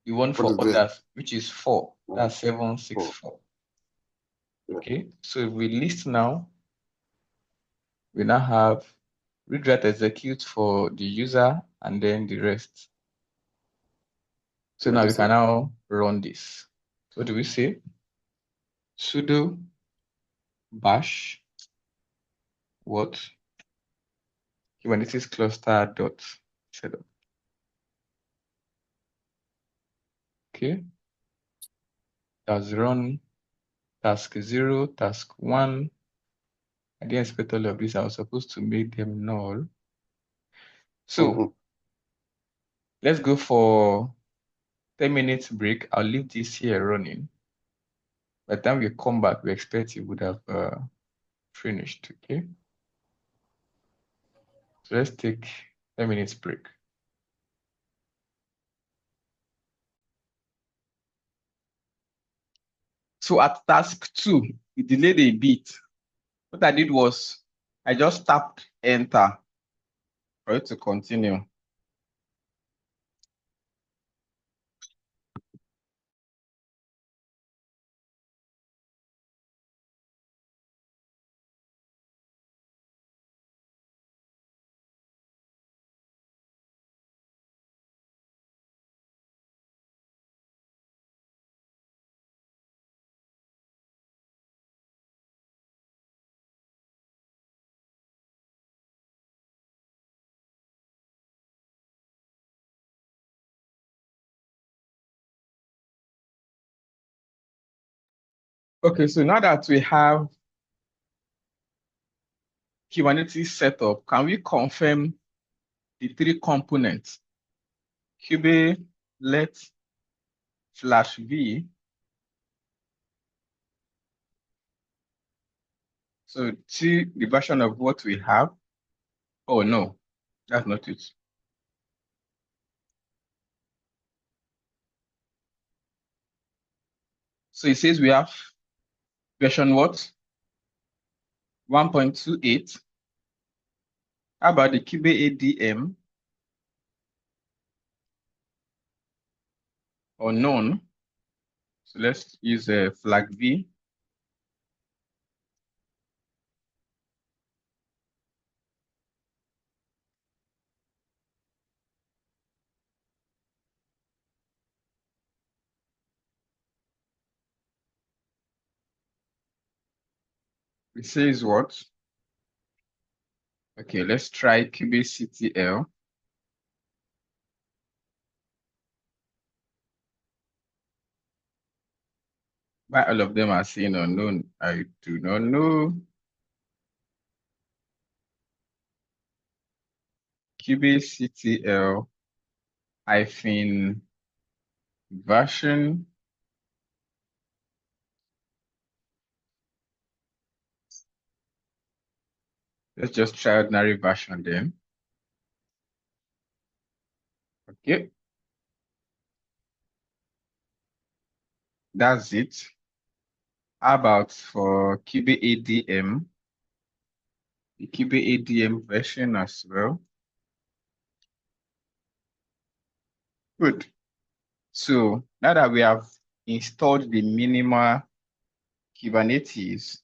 the one What for is there? others, which is 4. That's 7, 6, 4. 4. Yeah. Okay. So if we list now, we now have read, write, execute for the user and then the rest. So now we can now run this. What do we say? Sudo bash what? Kubernetes cluster dot setup. Okay. That's run task 0, task 1. I didn't expect all of this. I was supposed to make them null. So let's go for 10 minutes break. I'll leave this here running. By the time we come back, we expect it would have finished. Okay. So let's take 10 minutes break. So at task 2, it delayed a bit. What I did was I just tapped enter for it to continue. Okay, so now that we have Kubernetes set up, can we confirm the 3 components? Kube let /v. So see the version of what we have. Oh no, that's not it. So it says we have version what? 1.28. How about the Kube ADM or none? So let's use a flag V. It says what? Okay, let's try kubectl. Why all of them are saying unknown? I do not know. kubectl hyphen version. Let's just try ordinary version then. Okay, that's it. How about for kubeadm? The kubeadm version as well. Good. So now that we have installed the minimal Kubernetes,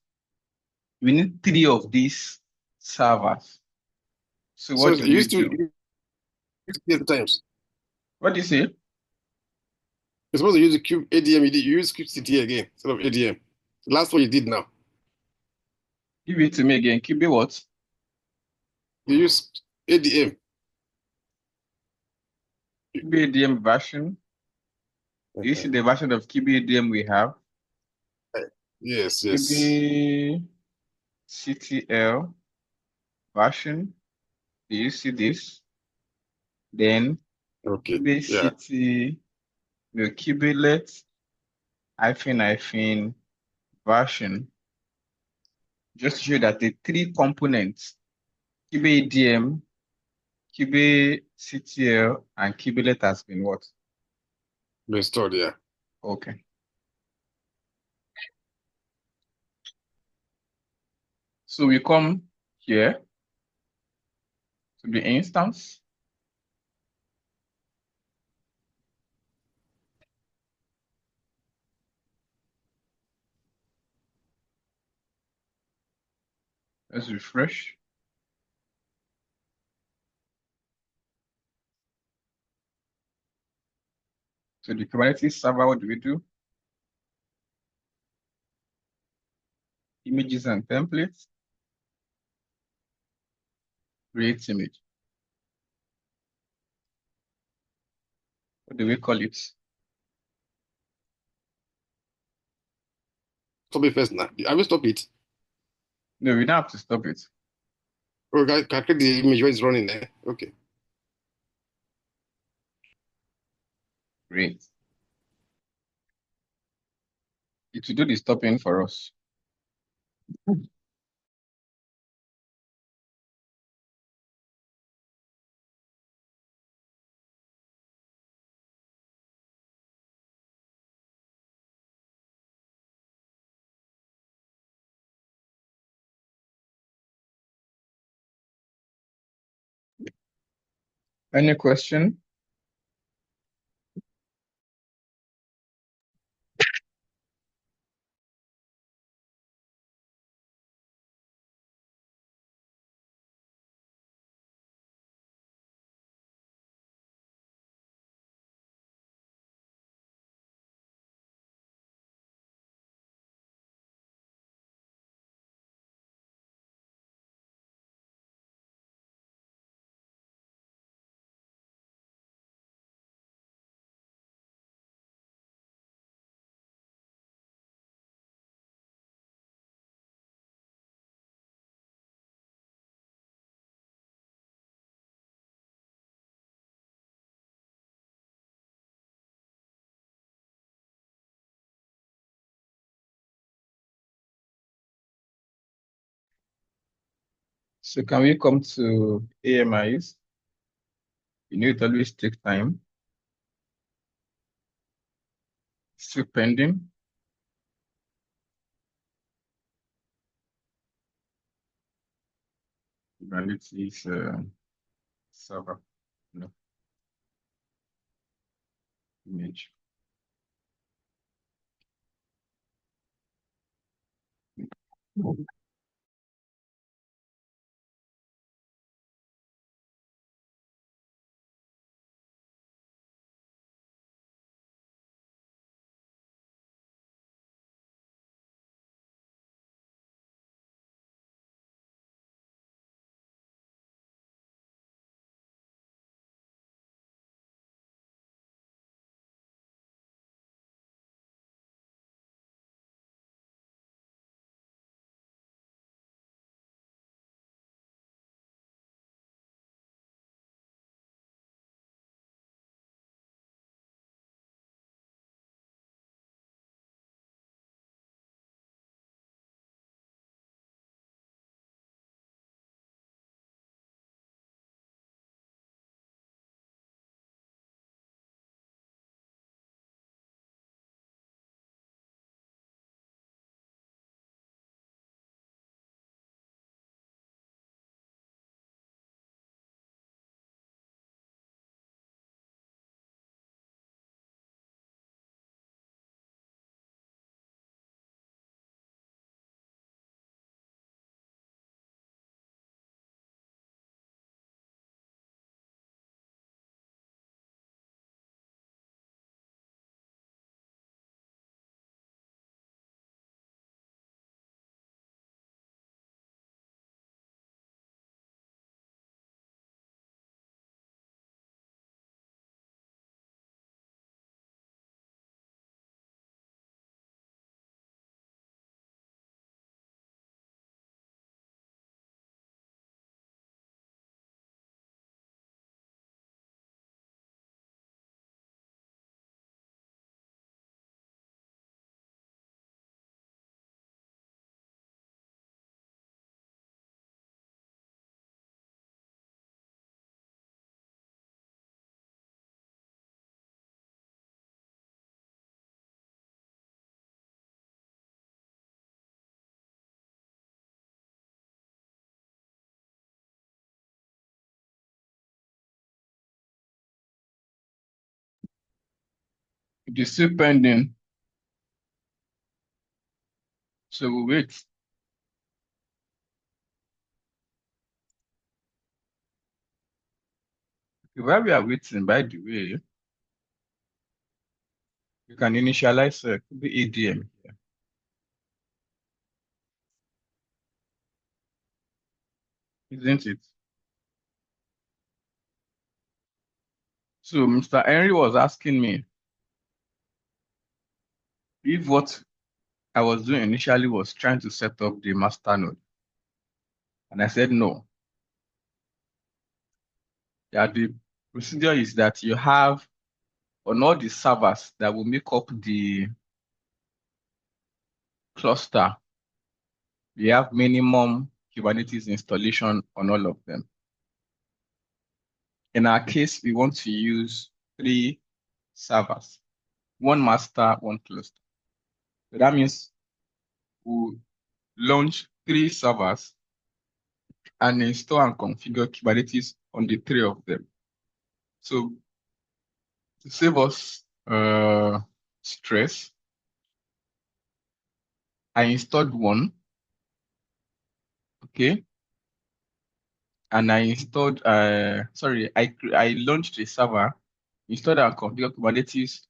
we need 3 of these servers. So So what you do we used to do? use it 3 times. What do you say? You're supposed to use the cube ADM. You use kubectl again instead of ADM. The last one you did now. Give it to me again. Kube what? You use ADM. kubeadm version. Do you see the version of kubeadm we have? Yes, yes. kubectl version. Do you see this? Then Okay. Yeah. kubelet hyphen version. Just to show that the 3 components, kubeadm, kubectl, and kubelet has been what? Been stored, yeah. Okay. So we come here to the instance. Let's refresh. So the Kubernetes server, what do we do? Images and templates. Create image. What do we call it? Stop it first now. I will stop it. No, we don't have to stop it. Oh, can create the image when it's running there. Okay. Great. It will do the stopping for us. Any question? So can we come to AMIs? You know it always takes time. Still pending. Kubernetes server. No, image. It is still pending. So we'll wait. While we are waiting, by the way, you can initialize could be ADM here, isn't it? So Mr. Henry was asking me if what I was doing initially was trying to set up the master node. And I said no. That the procedure is that you have on all the servers that will make up the cluster, you have minimum Kubernetes installation on all of them. In our case, we want to use 3 servers, 1 master, 1 cluster. So that means we'll launch 3 servers and install and configure Kubernetes on the 3 of them. So to save us stress, I installed 1, okay, and I installed I launched a server, installed and configured Kubernetes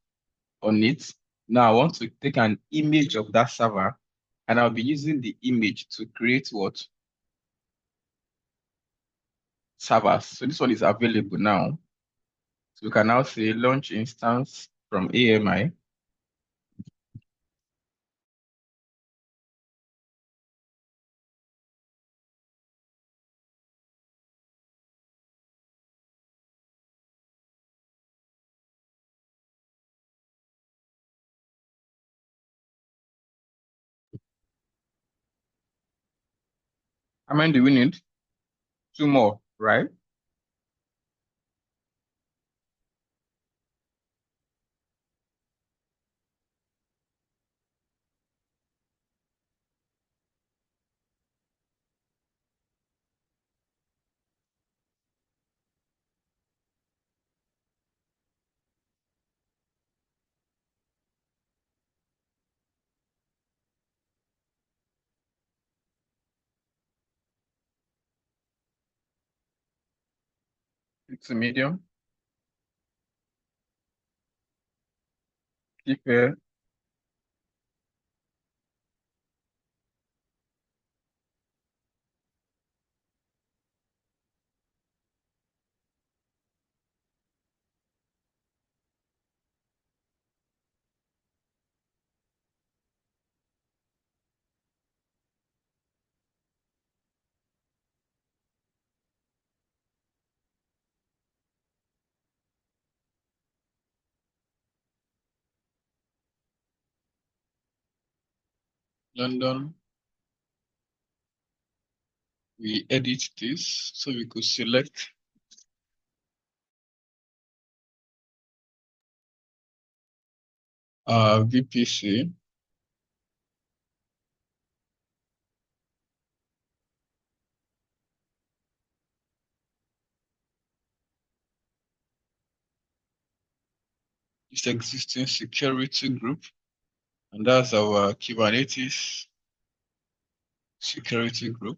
on it. Now I want to take an image of that server, and I'll be using the image to create what servers. So this one is available now. So we can now say launch instance from AMI. How many do we need? 2 more, right? It's a medium. Keep London. We edit this so we could select VPC. This existing security group, and that's our Kubernetes security group.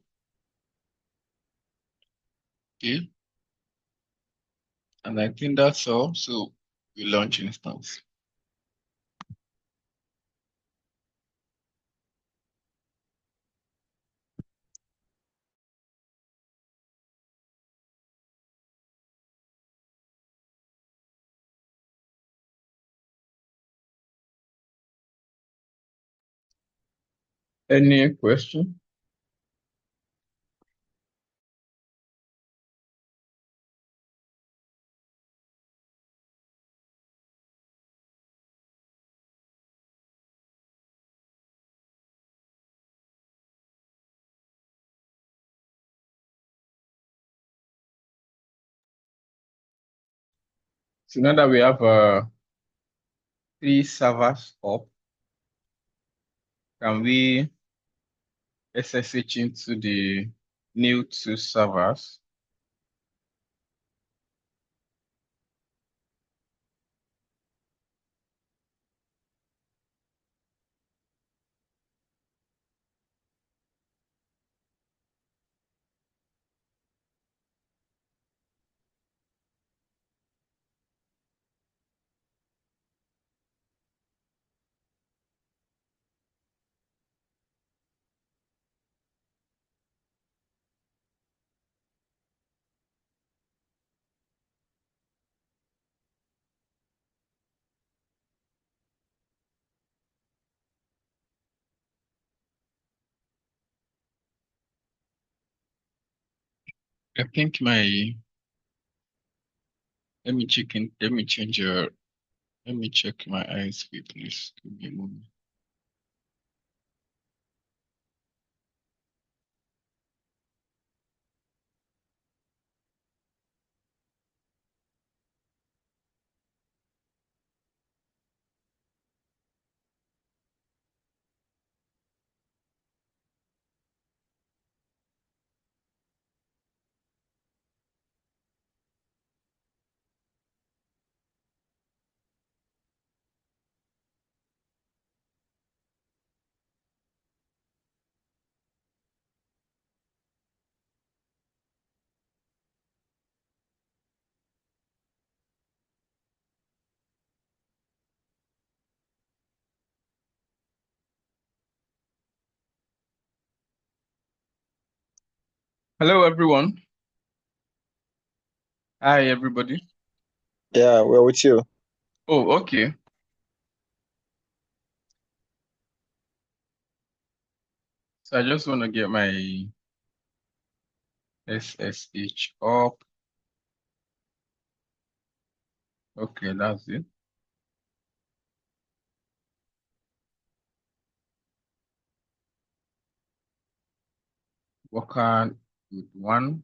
Okay, and I think that's all. So we launch instance. Any question? So now that we have 3 servers up, can we SSH into the new 2 servers? I think let me check in, let me change your, let me check my ISP, please. Give me a moment. Hello, everyone. Hi, everybody. Yeah, we're with you. Oh, okay. So I just want to get my SSH up. Okay, that's it. Worker with one.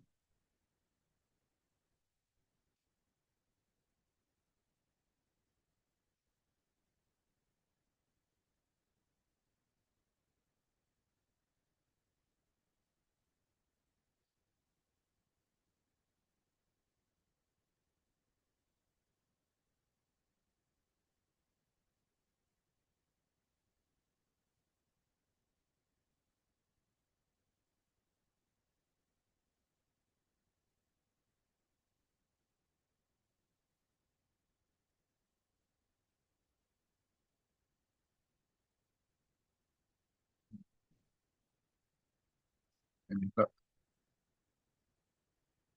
Let me,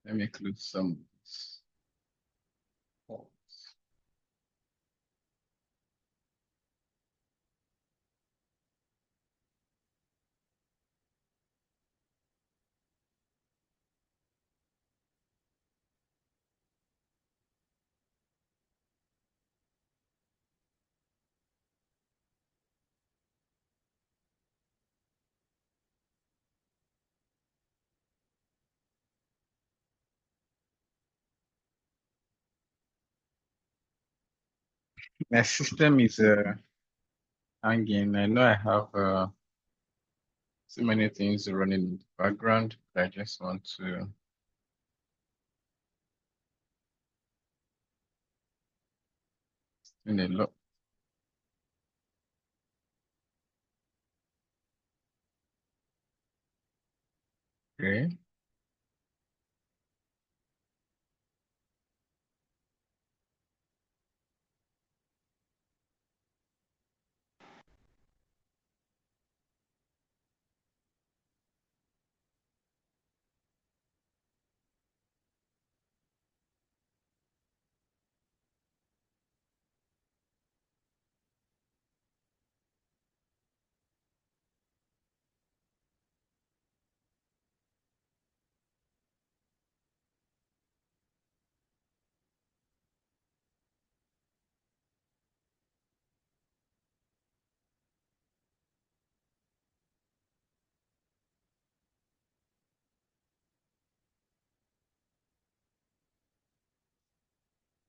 let me close some of this. My system is hanging. I know I have so many things running in the background, but I just want to in a lot. Okay.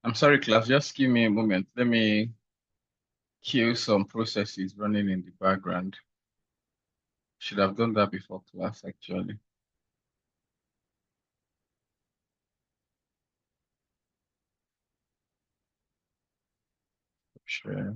I'm sorry, class. Just give me a moment. Let me kill some processes running in the background. Should have done that before class, actually. Sure.